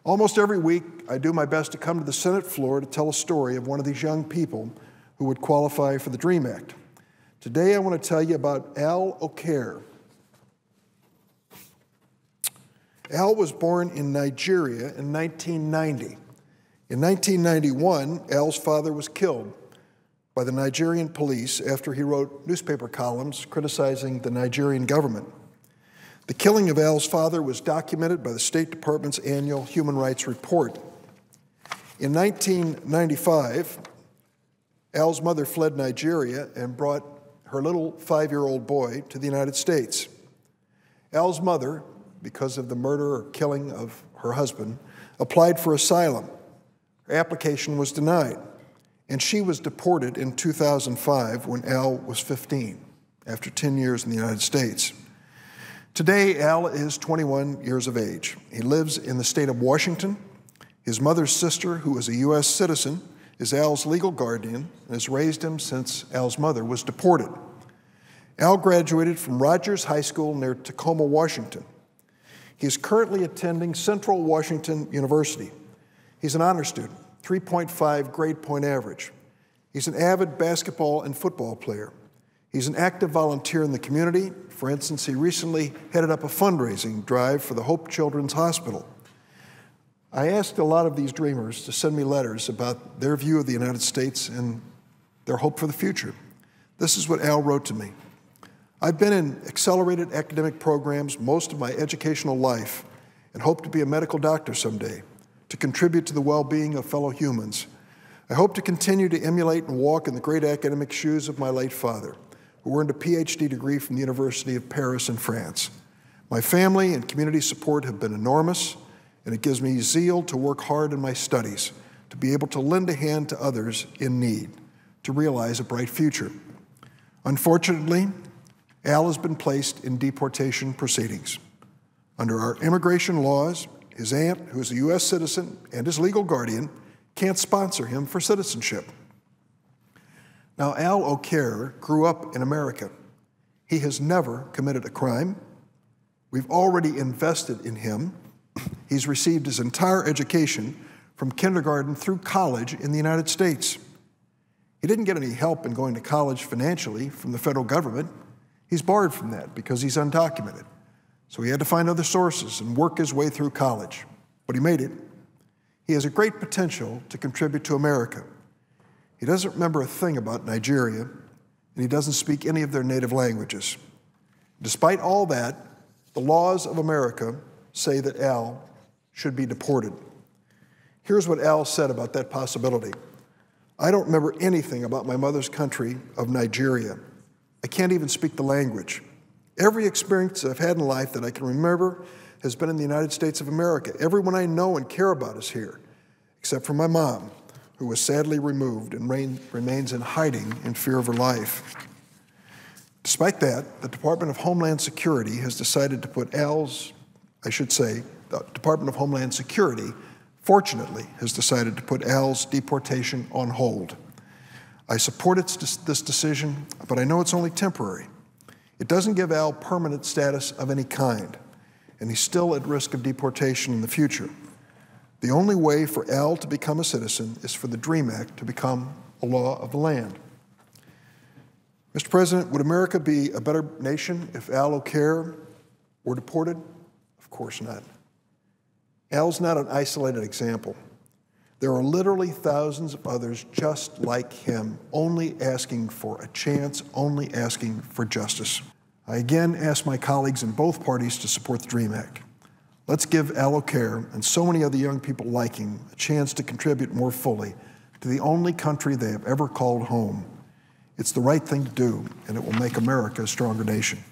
Almost every week, I do my best to come to the Senate floor to tell a story of one of these young people who would qualify for the DREAM Act. Today, I want to tell you about Al Okere. Al was born in Nigeria in 1990. In 1991, Al's father was killed by the Nigerian police after he wrote newspaper columns criticizing the Nigerian government. The killing of Al's father was documented by the State Department's annual Human Rights Report. In 1995, Al's mother fled Nigeria and brought her little 5-year-old boy to the United States. Al's mother, because of the murder or killing of her husband, applied for asylum. Her application was denied, and she was deported in 2005 when Al was 15, after 10 years in the United States. Today, Al is 21 years of age. He lives in the state of Washington. His mother's sister, who is a U.S. citizen, is Al's legal guardian and has raised him since Al's mother was deported. Al graduated from Rogers High School near Tacoma, Washington. He is currently attending Central Washington University. He's an honor student, 3.5 grade point average. He's an avid basketball and football player. He's an active volunteer in the community. For instance, he recently headed up a fundraising drive for the Hope Children's Hospital. I asked a lot of these dreamers to send me letters about their view of the United States and their hope for the future. This is what Al wrote to me. I've been in accelerated academic programs most of my educational life and hope to be a medical doctor someday, to contribute to the well-being of fellow humans. I hope to continue to emulate and walk in the great academic shoes of my late father, who earned a PhD degree from the University of Paris in France. My family and community support have been enormous, and it gives me zeal to work hard in my studies, to be able to lend a hand to others in need, to realize a bright future. Unfortunately, Al has been placed in deportation proceedings. Under our immigration laws, his aunt, who is a U.S. citizen, and his legal guardian can't sponsor him for citizenship. Now, Al Okere grew up in America. He has never committed a crime. We've already invested in him. He's received his entire education from kindergarten through college in the United States. He didn't get any help in going to college financially from the federal government. He's barred from that because he's undocumented. So he had to find other sources and work his way through college. But he made it. He has a great potential to contribute to America. He doesn't remember a thing about Nigeria, and he doesn't speak any of their native languages. Despite all that, the laws of America say that Al should be deported. Here's what Al said about that possibility. I don't remember anything about my mother's country of Nigeria. I can't even speak the language. Every experience I've had in life that I can remember has been in the United States of America. Everyone I know and care about is here, except for my mom, who was sadly removed and remains in hiding in fear of her life. Despite that, the Department of Homeland Security has decided to put the Department of Homeland Security, fortunately, has decided to put Al's deportation on hold. I support this decision, but I know it's only temporary. It doesn't give Al permanent status of any kind, and he's still at risk of deportation in the future. The only way for Al to become a citizen is for the DREAM Act to become a law of the land. Mr. President, would America be a better nation if Al Okere were deported? Of course not. Al's not an isolated example. There are literally thousands of others just like him, only asking for a chance, only asking for justice. I again ask my colleagues in both parties to support the DREAM Act. Let's give Al Okere and so many other young people like him a chance to contribute more fully to the only country they have ever called home. It's the right thing to do, and it will make America a stronger nation.